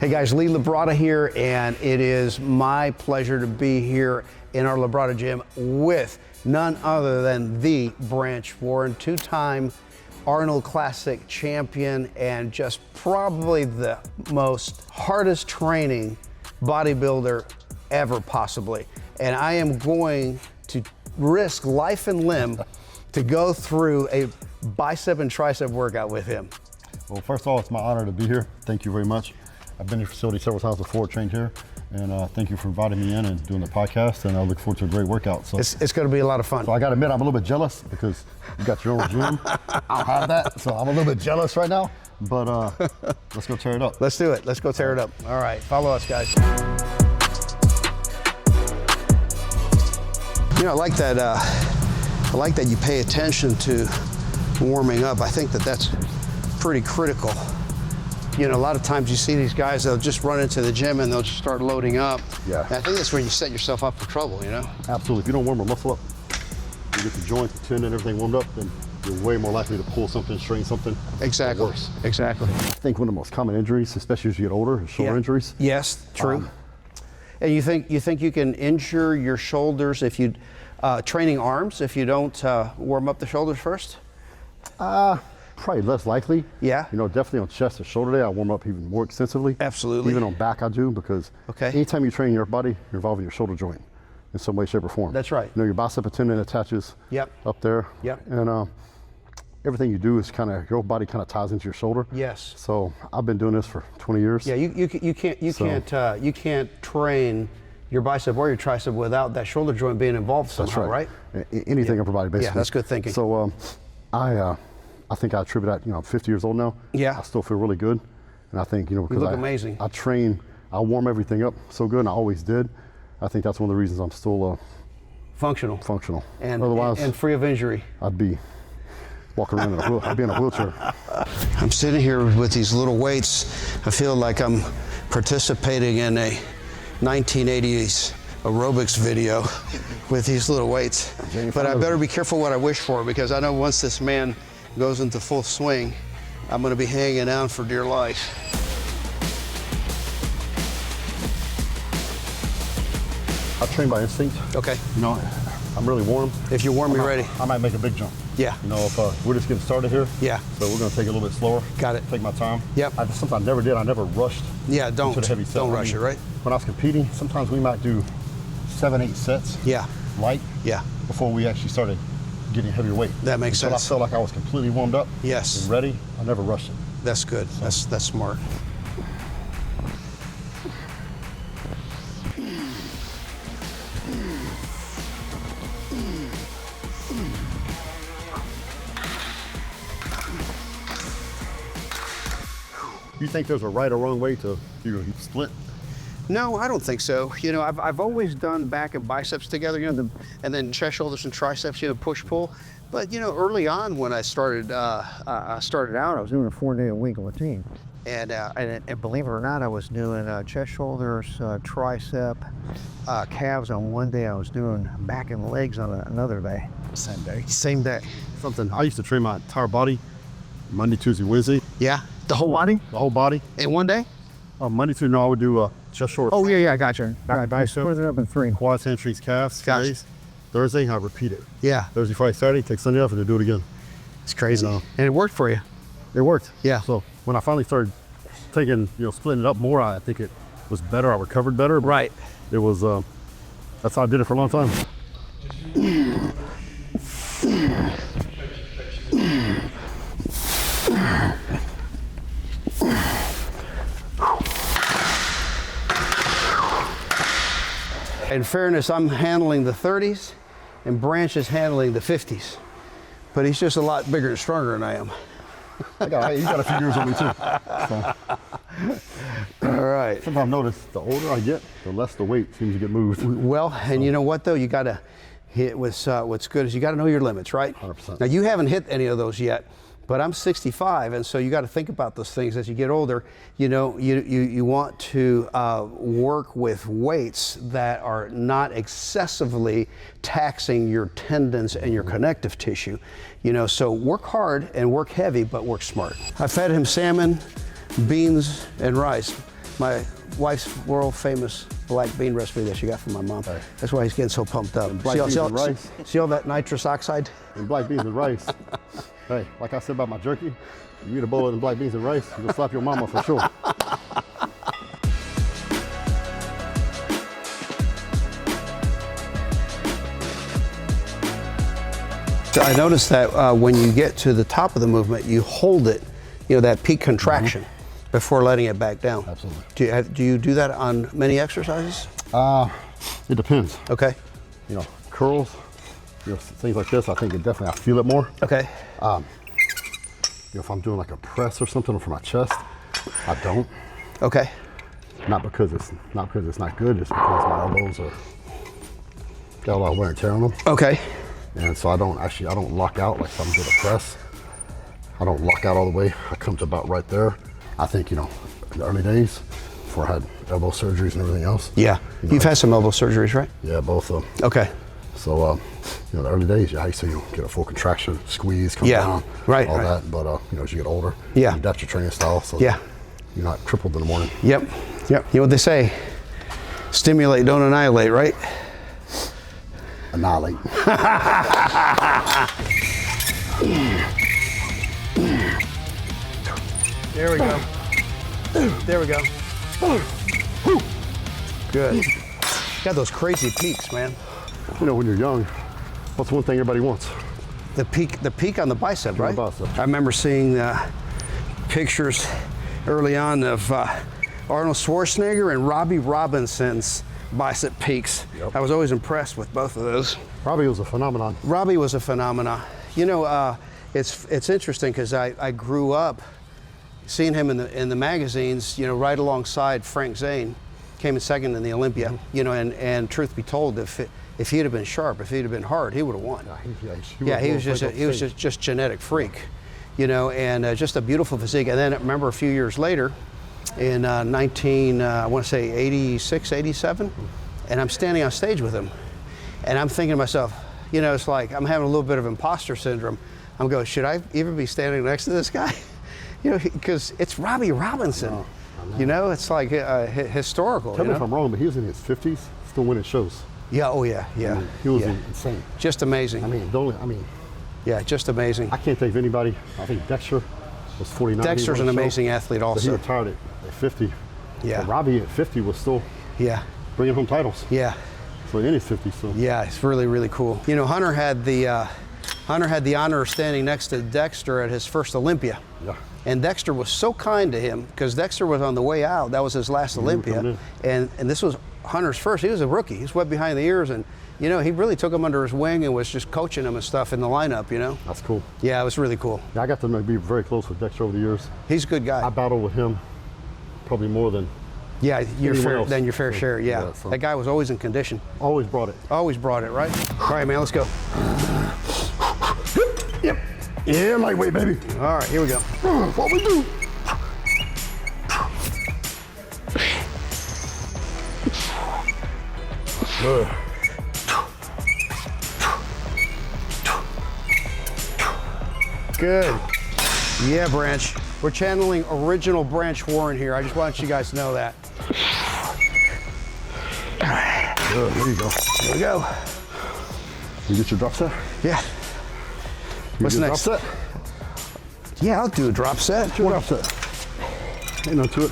Hey guys, Lee Labrada here, and it is my pleasure to be here in our Labrada gym with none other than the Branch Warren, two-time Arnold Classic Champion, and just probably the most hardest training bodybuilder ever, possibly. And I am going to risk life and limb to go through a bicep and tricep workout with him. Well, first of all, it's my honor to be here. Thank you very much. I've been in your facility several times before, trained here, and thank you for inviting me in and doing the podcast, and I look forward to a great workout. So it's going to be a lot of fun. So I got to admit, I'm a little bit jealous because you got your own gym. I don't have that, so I'm a little bit jealous right now, but let's go tear it up. Let's do it. Let's go tear it up. All right, follow us, guys. You know, I like that you pay attention to warming up. I think that that's pretty critical. You know, a lot of times you see these guys, they'll just run into the gym and they'll just start loading up. Yeah. And I think that's where you set yourself up for trouble, you know? Absolutely. If you don't warm a muscle up, you get the joint, the tendon, everything warmed up, then you're way more likely to pull something, strain something. Exactly. Worse. Exactly. I think one of the most common injuries, especially as you get older, is shoulder injuries. Yes, true. And you think you can injure your shoulders if you, training arms, if you don't warm up the shoulders first? Probably less likely. Yeah. You know, definitely on chest and shoulder day, I warm up even more extensively. Absolutely. Even on back, I do, because anytime you train your body, you're involving your shoulder joint in some way, shape, or form. That's right. You know, your bicep tendon attaches up there. Yep. And everything you do is kind of, your body kind of ties into your shoulder. Yes. So I've been doing this for 20 years. Yeah, you can't train your bicep or your tricep without that shoulder joint being involved somehow, right? Anything upper body, basically. Yeah, that's good thinking. So I think I attribute that, you know, I'm 50 years old now. Yeah. I still feel really good. And I think, you know, because you look amazing. I train, I warm everything up so good, and I always did. I think that's one of the reasons I'm still functional. And otherwise, and free of injury. I'd be walking around I'd be in a wheelchair. I'm sitting here with these little weights. I feel like I'm participating in a 1980s aerobics video with these little weights. But I better be careful what I wish for, because I know once this man goes into full swing, I'm going to be hanging out for dear life. I train by instinct. Okay. You know, I'm really warm. If you're warm, you're ready. I might make a big jump. Yeah. You know, if we're just getting started here. Yeah. So we're going to take it a little bit slower. Got it. Take my time. Yep. Something I never did. I never rushed. Yeah, don't rush it, right? When I was competing, sometimes we might do 7, 8 sets. Yeah. Light. Yeah. Before we actually started getting heavier weight. That makes sense. I felt like I was completely warmed up. Yes. And ready. I never rushed it. That's good. So. That's smart. You think there's a right or wrong way to do a split? No, I don't think so. You know, I've always done back and biceps together, you know, and then chest, shoulders, and triceps, you know, push, pull. But, you know, early on when I started out, I was doing a 4-day-a-week routine. And believe it or not, I was doing chest, shoulders, tricep, calves on one day. I was doing back and legs on another day. Same day? Same day. Something, I used to train my entire body Monday, Tuesday, Wednesday. Yeah? The whole body? The whole body. In one day? Monday, Tuesday, no, I would do chest, shoulders. Oh, yeah, I got you. Bicep. Split it up in 3. Quads, hamstrings, calves. Gotcha. Thursday, I repeat it. Yeah. Thursday, Friday, Saturday, take Sunday off and do it again. It's crazy. And it worked for you. It worked. Yeah. So when I finally started taking, you know, splitting it up more, I think it was better. I recovered better. Right. It was, that's how I did it for a long time. In fairness, I'm handling the 30s and Branch is handling the 50s. But he's just a lot bigger and stronger than I am. He's got a few years on me too. So. All right. Sometimes I've noticed the older I get, the less the weight seems to get moved. Well, and you know what though? You got to hit what's good is you got to know your limits, right? 100%. Now you haven't hit any of those yet. But I'm 65, and so you got to think about those things as you get older. You know, you want to work with weights that are not excessively taxing your tendons and your connective tissue. You know, so work hard and work heavy, but work smart. I fed him salmon, beans, and rice. my wife's world famous black bean recipe that she got from my mom. Right. That's why he's getting so pumped up. Black beans and rice. See all that nitrous oxide? And black beans and rice. Hey, like I said about my jerky, you eat a bowl of them black beans and rice, you'll slap your mama for sure. I noticed that when you get to the top of the movement, you hold it, you know, that peak contraction before letting it back down. Absolutely. Do you do that on many exercises? It depends. Okay. You know, curls, you know, things like this, I think it definitely, I feel it more. Okay. You know, if I'm doing like a press or something for my chest, I don't. Okay. Not because it's not good, just because my elbows are got a lot of wear and tear on them. Okay. And so I don't lock out. Like if I'm doing a press, I don't lock out all the way. I come to about right there. I think, you know, in the early days before I had elbow surgeries and everything else. Yeah. You know, You've had some elbow surgeries, right? Yeah, both of them. Okay. So, you know, the early days, yeah, I used to, you know, get a full contraction, squeeze, come down, right, all right. that. But, you know, as you get older, yeah, you adapt your training style. So yeah, you're not crippled in the morning. Yep. Yep. You know what they say? Stimulate, don't annihilate, right? Annihilate. There we go. There we go. Good. Got those crazy peaks, man. You know, when you're young, what's one thing everybody wants? The peak on the bicep, right? The bicep. I remember seeing pictures early on of Arnold Schwarzenegger and Robbie Robinson's bicep peaks. Yep. I was always impressed with both of those. Robbie was a phenomenon. Robbie was a phenomenon. You know, it's interesting because I grew up seeing him in the magazines, you know, right alongside Frank Zane, came in second in the Olympia, you know, and truth be told, if he'd have been sharp, if he'd have been hard, he would have won. He was just genetic freak, you know, and just a beautiful physique. And then I remember a few years later, in I want to say 86, 87, and I'm standing on stage with him, and I'm thinking to myself, you know, it's like I'm having a little bit of imposter syndrome. I'm going, should I even be standing next to this guy? You know, because it's Robbie Robinson. No, you know, it's like historical. Tell me if I'm wrong, but he was in his 50s, still winning shows. Yeah, oh yeah, yeah. I mean, he was insane. Just amazing. I mean, yeah, just amazing. I can't think of anybody. I think Dexter was 49. Dexter's an amazing athlete also. But he retired at 50. Yeah. But Robbie at 50 was still bringing home titles. Yeah. So in his 50s, so. Yeah, it's really, really cool. You know, Hunter had the honor of standing next to Dexter at his first Olympia. Yeah. And Dexter was so kind to him because Dexter was on the way out. That was his last Olympia. And this was Hunter's first. He was a rookie. He was wet behind the ears. And, you know, he really took him under his wing and was just coaching him and stuff in the lineup, you know? That's cool. Yeah, it was really cool. Yeah, I got to be very close with Dexter over the years. He's a good guy. I battled with him probably more than your fair share, yeah. So. That guy was always in condition. Always brought it. Always brought it, right? All right, man, let's go. Yep. Yeah, lightweight, baby. All right, here we go. What we do? Good. Good. Yeah, Branch. We're channeling original Branch Warren here. I just want you guys to know that. Good, there you go. Here we go. You get your drop set? Yeah. What's next? Drop set? Yeah, I'll do a drop set. Drop set. Ain't no to it.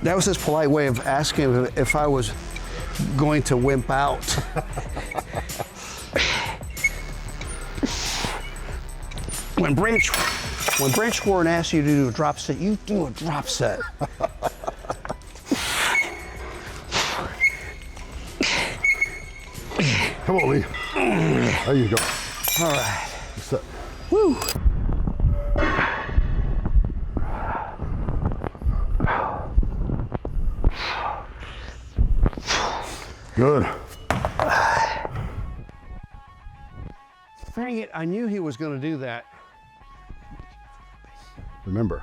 That was his polite way of asking if I was going to wimp out. When Branch Warren asks you to do a drop set, you do a drop set. Come on, Lee. There you go. All right. Set. Woo. Good. Dang it, I knew he was going to do that. Remember,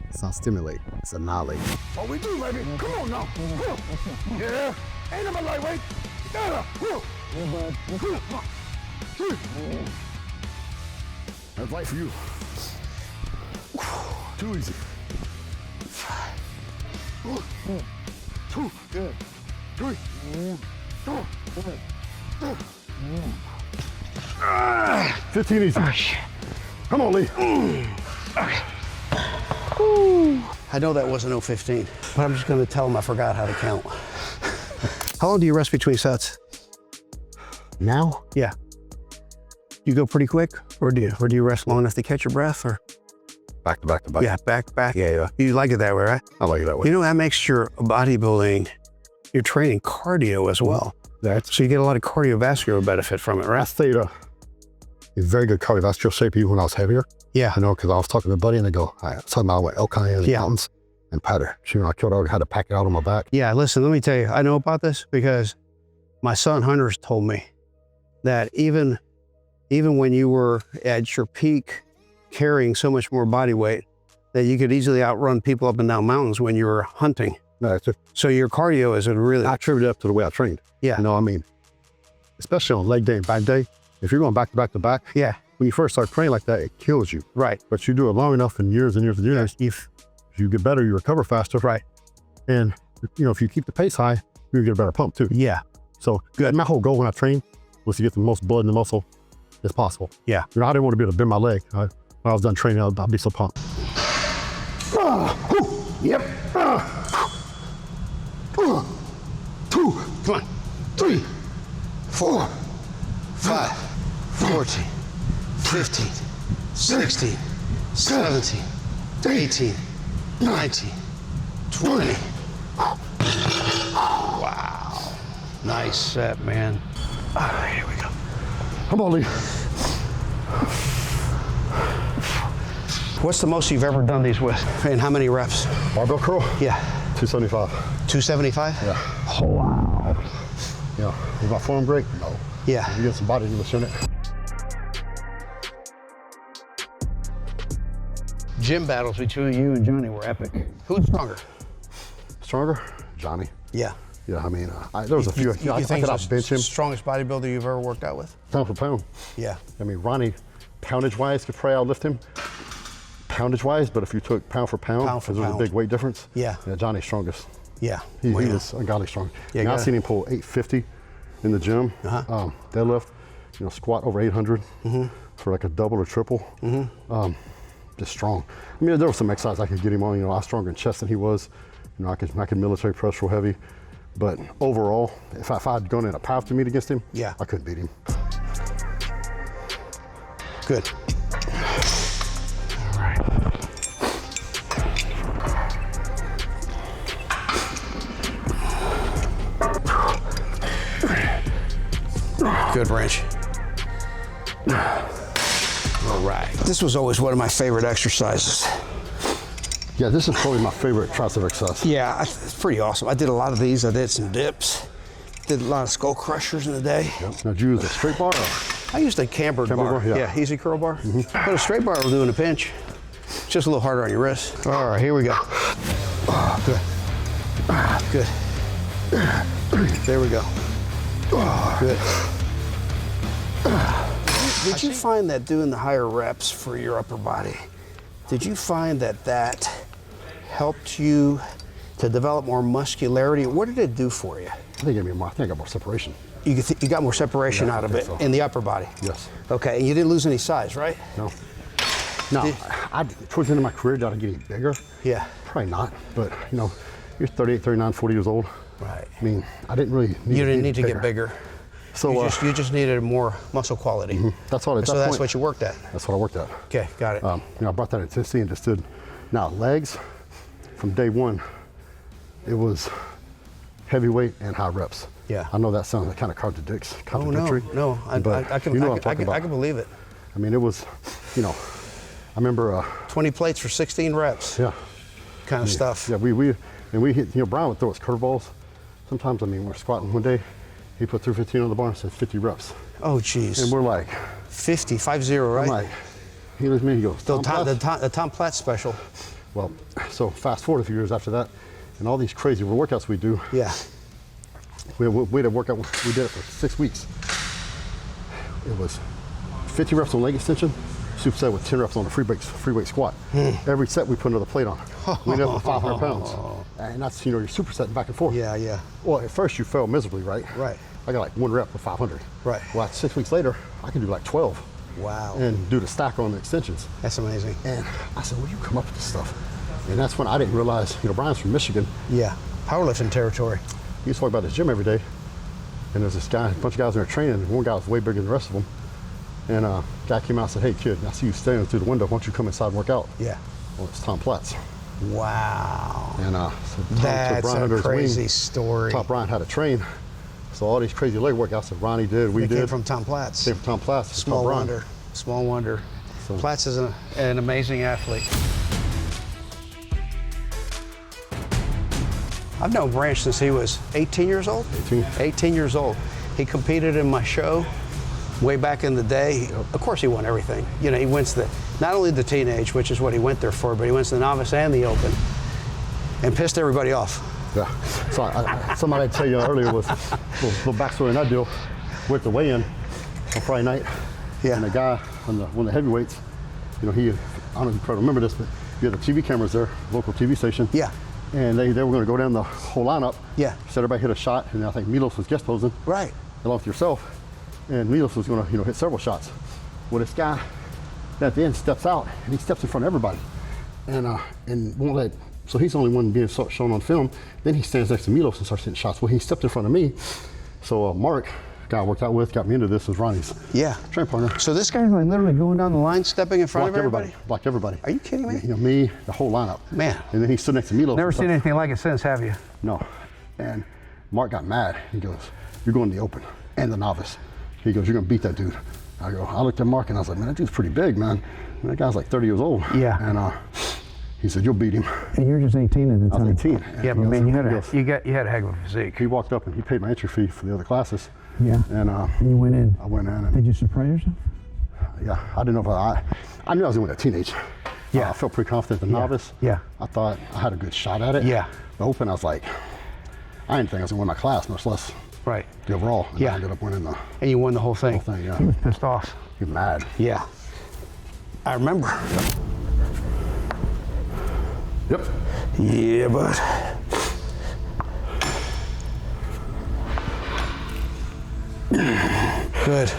it's not stimulate, it's annihilate. Oh, we do, baby. Come on now. Yeah. Ain't no lightweight. That's life for you. Too easy. 2, Good. 3, 4, 15 easy. Come on, Lee. I know that wasn't 0:15, but I'm just gonna tell him I forgot how to count. How long do you rest between sets? Now? Yeah. You go pretty quick, or do you rest long enough to catch your breath, or? Back to back to back. Yeah, back. Yeah. You like it that way, right? I like it that way. You know, that makes your bodybuilding, you're training cardio as well. So you get a lot of cardiovascular benefit from it, I right? stayed in very good cardiovascular shape even when I was heavier. Yeah. I know, because I was talking to a buddy and they go, I was talking about elk hunting in the mountains and powder. You know, I killed out, had to pack it out on my back. Yeah, listen, let me tell you, I know about this because my son Hunter's told me that even when you were at your peak carrying so much more body weight, that you could easily outrun people up and down mountains when you were hunting. No, it's just, So your cardio is a really... I attribute it up to the way I trained. Yeah. You know, I mean, especially on leg day and back day, if you're going back to back to back, Yeah, when you first start training like that, it kills you. right. But you do it long enough and years of doing that, if you get better, you recover faster. Right. And, you know, if you keep the pace high, you get a better pump too. Yeah, So good. My whole goal when I trained was to get the most blood in the muscle as possible. yeah. You know, I didn't want to be able to bend my leg. When I was done training, I'd be so pumped. Yep. 2, Come on. 3, 4, 5, 14, 15, 16, 17, 18, 19, 20. Wow. Nice set, man. Here we go. Come on, Lee. What's the most you've ever done these with? And how many reps? Barbell curl? Yeah. 275. 275? Yeah. Oh, wow. Yeah. Was my form great? No. Yeah. You get some body in it. Gym battles between you and Johnny were epic. Who's stronger? Stronger? Johnny. Yeah. Yeah, I mean, there was a few. You I think could he's outbench the him strongest bodybuilder you've ever worked out with? pound for pound. Yeah. I mean, Ronnie, poundage-wise, could probably outlift him. Poundage-wise, but if you took pound for pound, Pound for because there was a pound. big weight difference. Yeah. Johnny's strongest. Yeah. He Well, yeah. was ungodly strong. Yeah, Yeah, I've gotta- seen him pull 850 in the gym. Deadlift, you know, squat over 800 for like a double or triple. Just strong. I mean, there was some exercise I could get him on. You know, I was stronger in chest than he was. You know, I could military press real heavy. But overall, if I'd gone in a powerlifting meet against him, Yeah. I couldn't beat him. Good. All right. Good wrench. All right. This was always one of my favorite exercises. Yeah, this is probably my favorite tricep exercise. Yeah, it's pretty awesome. I did a lot of these. I did some dips. Did a lot of skull crushers in the day. Yep. Now, did you use a straight bar? Or? I used a cambered bar. Yeah. Easy curl bar. But a straight bar will do in a pinch. It's just a little harder on your wrist. All right, here we go. Good. Good. There we go. Good. Did you find that doing the higher reps for your upper body, did you find that helped you to develop more muscularity? What did it do for you? I think it gave me more. I think I got more separation. You got more separation out of it think so. in the upper body? Yes. Okay, and you didn't lose any size, right? No. No, I towards the end of my career, did I get any bigger? Yeah. Probably not, but you know, you're 38, 39, 40 years old. Right. I mean, I didn't really You didn't need to get bigger. So You just needed more muscle quality. that's all. So that's what you worked at. That's what I worked at. Okay, got it. You know, I brought that intensity and just did. Now legs, from day one, it was heavyweight and high reps. Yeah. I know that sounds kind of contradictory. No, but I can you know what I'm talking about. I can believe it. I mean, it was, you know, I remember. 20 plates for 16 reps. Yeah. Kind of stuff. Yeah, we hit. You know, Brian would throw us curveballs. Sometimes, I mean, we're squatting one day. He put 315 on the bar and said 50 reps. Oh, geez. And we're like, 50, 50, right? I'm like, he looks at me, he goes, the Tom Platz? Tom Platz special. Well, so fast forward a few years after that, and all these crazy workouts we do. Yeah. We had a workout, we did it for 6 weeks. It was 50 reps on leg extension, superset with 10 reps on the free weight squat. Every set we put another plate on. We ended up with 500 pounds. And that's, you know, your superset back and forth. Yeah, yeah. Well, at first you fail miserably, right? Right. I got like 1 rep with 500. Right. Well, 6 weeks later, I can do like 12. Wow. And do the stack on the extensions. That's amazing. And I said, well, you come up with this stuff. And that's when I didn't realize, you know, Brian's from Michigan. Yeah, powerlifting territory. He used to talk about his gym every day. And there's this guy, a bunch of guys in there training, and one guy was way bigger than the rest of them. And a guy came out and said, hey kid, I see you standing through the window, why don't you come inside and work out? Yeah. Well, it's Tom Platz. Wow. And so Tom That's took Brian a under his crazy wing, story. taught Brian how to train. So all these crazy leg workouts that Ronnie did, we They did. came from Tom Platz. Came from Tom Platz. Small Brian. wonder. Small wonder. So- Platz is an amazing athlete. I've known Branch since he was 18 years old. 18. 18 years old. He competed in my show way back in the day. Of course, he won everything. You know, he wins not only the teenage, which is what he went there for, but he wins the novice and the open, and pissed everybody off. Yeah. So somebody I tell you earlier was a little backstory on that deal. We're at the weigh-in on Friday night. Yeah. And the guy on one of the heavyweights, you know, I don't know if you probably remember this, but you had the TV cameras there, local TV station. Yeah. And they were going to go down the whole lineup. Yeah. Said everybody hit a shot, and I think Milos was guest posing. Right. Along with yourself. And Milos was going to, you know, hit several shots. Well, this guy at the end steps out, and he steps in front of everybody. And won't let, so he's the only one being shown on film. Then he stands next to Milos and starts hitting shots. Well, he stepped in front of me. So Mark, guy I worked out with, got me into this, was Ronnie's training partner. So this guy's like literally going down the line, stepping in front of everybody? Blocked everybody. Are you kidding me? You know, me, the whole lineup. Man. And then he stood next to Milos. Never seen anything like it since, have you? No. And Mark got mad. He goes, you're going to the open and the novice. He goes, you're going to beat that dude. I looked at Mark and I was like, man, that dude's pretty big, man. And that guy's like 30 years old. Yeah. And he said, you'll beat him. And you're just 18 at the time. I was 18. Yeah, but man, you had a heck of a physique. He walked up and he paid my entry fee for the other classes. Yeah. And you went in. I went in. And, Did you surprise yourself? yeah, I didn't know if I knew I was going to teenage. Yeah. I felt pretty confident the novice. Yeah. I thought I had a good shot at it. Yeah. The open, I was like, I didn't think I was going to win my class, much less Right. the overall. And Yeah. I ended up winning the And you won the whole thing. whole thing, yeah. He was pissed off. He's mad. Yeah. I remember. Yep. Yeah, bud. Good.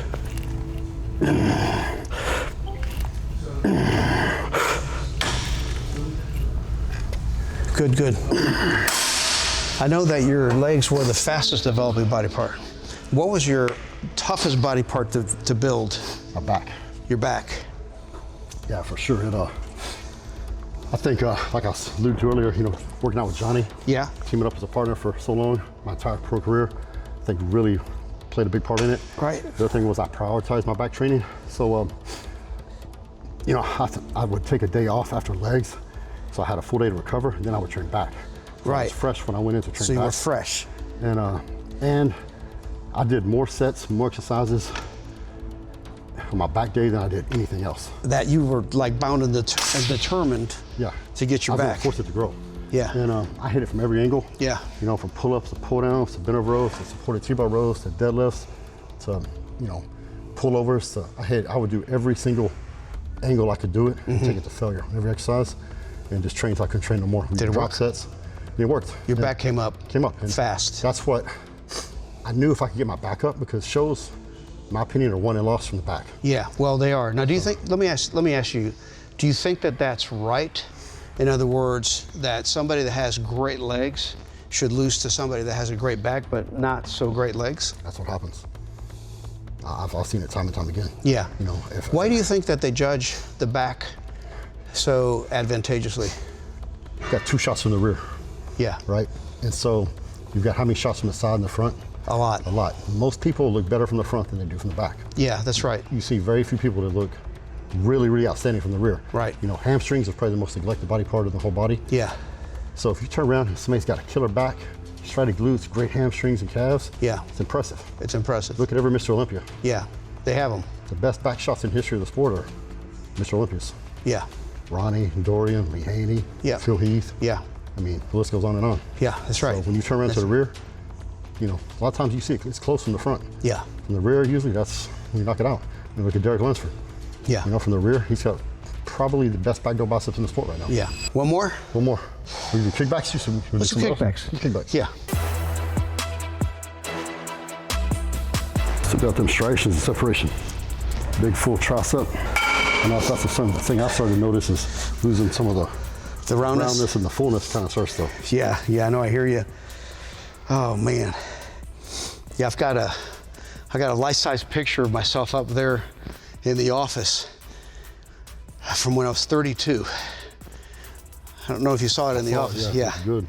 Good, good. I know that your legs were the fastest developing body part. What was your toughest body part to build? My back. Your back. Yeah, for sure. I think, like I alluded to earlier, you know, working out with Johnny, Yeah. teaming up as a partner for so long, my entire pro career, I think really played a big part in it. Right. The other thing was I prioritized my back training. So, you know, I would take a day off after legs. So I had a full day to recover, and then I would train back. So I Right. was fresh when I went into train So you back. were fresh. And I did more sets, more exercises on my back day than I did anything else. That you were like bound and determined Yeah. to get your I was back. gonna force it to grow. Yeah. And I hit it from every angle. Yeah. You know, from pull-ups to pull-downs to bent over rows to supported T-bar rows to deadlifts to, you know, pullovers. I would do every single angle I could do it and take it to failure. Every exercise, and just train until I couldn't train no more. Did it drop work? sets. It worked. Your And back came up. came up and fast. That's what I knew if I could get my back up, because shows, in my opinion, are won and lost from the back. Yeah, well, they are. Now, do you think? Let me ask you. Do you think that that's right? In other words, that somebody that has great legs should lose to somebody that has a great back but not so great legs? That's what happens. I've seen it time and time again. Yeah. You know, Why do you think that they judge the back so advantageously? you've got 2 shots from the rear, Yeah. right? And so you've got how many shots from the side and the front? A lot. A lot. Most people look better from the front than they do from the back. Yeah, that's right. You see very few people that look really, really outstanding from the rear. Right. You know, hamstrings are probably the most neglected body part of the whole body. Yeah. So if you turn around and somebody's got a killer back, striated glutes, great hamstrings and calves, Yeah. it's impressive. It's impressive. Look at every Mr. Olympia. Yeah. They have them. The best back shots in history of the sport are Mr. Olympias. Yeah. Ronnie, Dorian, Lee Haney, Yeah. Phil Heath. Yeah. I mean, the list goes on and on. Yeah. That's right. So when you turn around to the rear, you know, a lot of times you see it's close from the front. Yeah. From the rear, usually that's when you knock it out. You look at Derek Lunsford. Yeah. You know, from the rear, he's got probably the best back door biceps in the sport right now. Yeah. One more? One more. We do kickbacks. Let's do kickbacks. Kickbacks. Yeah. Still got them striations and separation. Big full tricep. And that's the thing I started to notice is losing some of the roundness and the fullness kind of starts to. Yeah, I know, I hear you. Oh man. Yeah, I got a life-size picture of myself up there in the office from when I was 32. I don't know if you saw it in the office. Yeah. Good.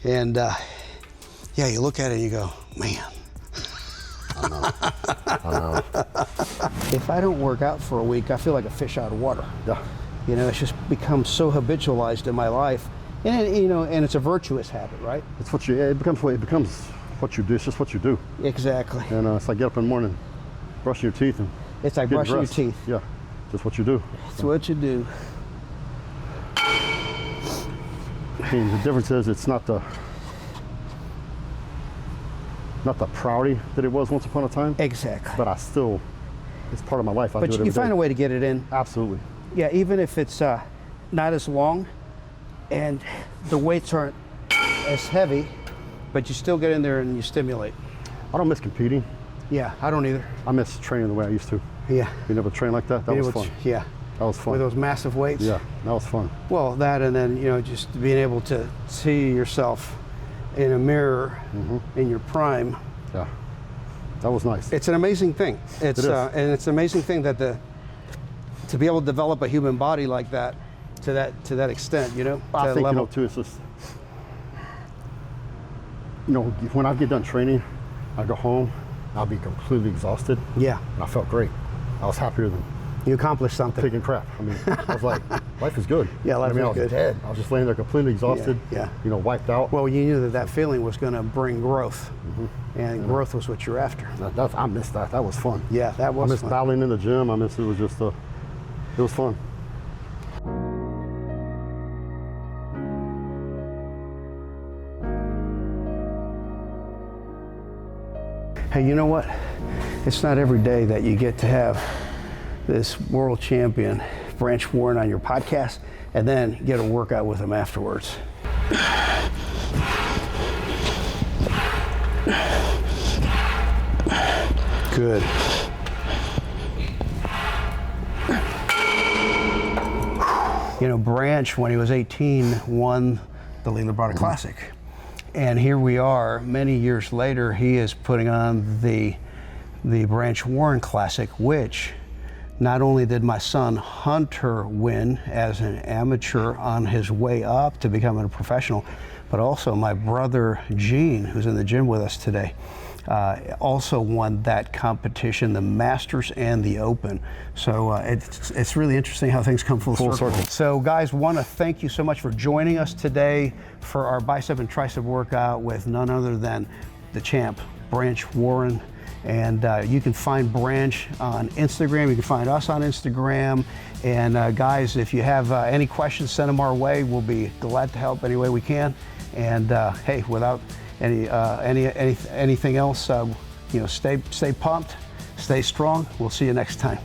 And yeah, you look at it and you go, man. I know. If I don't work out for a week, I feel like a fish out of water. Yeah. You know, it's just become so habitualized in my life. And you know, and it's a virtuous habit, right? It's what it becomes what you do. It's just what you do. Exactly. And it's like get up in the morning, brushing your teeth, and It's like getting brushing your dressed. teeth. Yeah, just what you do. It's what you do. I mean, the difference is it's not the priority that it was once upon a time, Exactly. but it's part of my life. I But do it you every find day. a way to get it in. Absolutely. Yeah, even if it's not as long and the weights aren't as heavy, but you still get in there and you stimulate. I don't miss competing. Yeah, I don't either. I miss training the way I used to. Yeah. Being able to train like that, that was fun. Yeah, That was fun. with those massive weights. Yeah, that was fun. Well, that and then, you know, just being able to see yourself in a mirror in your prime. Yeah, that was nice. It's an amazing thing. It's It is. And it's an amazing thing that to be able to develop a human body like that to that extent, you know, to I that think, level. you know, too, it's just, you know, when I get done training, I go home, I'll be completely exhausted. Yeah, And I felt great. I was happier than you accomplished something. taking crap. I mean, I was like, life is good. Yeah, life I mean, is I was good. dead. I was just laying there completely exhausted. Yeah. You know, wiped out. Well, you knew that feeling was going to bring growth, and growth was what you're after. I missed that. That was fun. Yeah, that I was missed fun. battling in the gym. I missed it was just it was fun. Hey, you know what? It's not every day that you get to have this world champion, Branch Warren, on your podcast, and then get a workout with him afterwards. Good. You know, Branch, when he was 18, won the Lee Labrada Classic. And here we are, many years later, he is putting on the Branch Warren Classic, which not only did my son Hunter win as an amateur on his way up to becoming a professional, but also my brother Gene, who's in the gym with us today, also won that competition, the Masters and the Open. So it's really interesting how things come full circle. So guys, want to thank you so much for joining us today for our bicep and tricep workout with none other than the champ, Branch Warren. And you can find Branch on Instagram. You can find us on Instagram. And guys, if you have any questions, send them our way. We'll be glad to help any way we can. And hey, without anything else, you know, stay pumped, stay strong. We'll see you next time.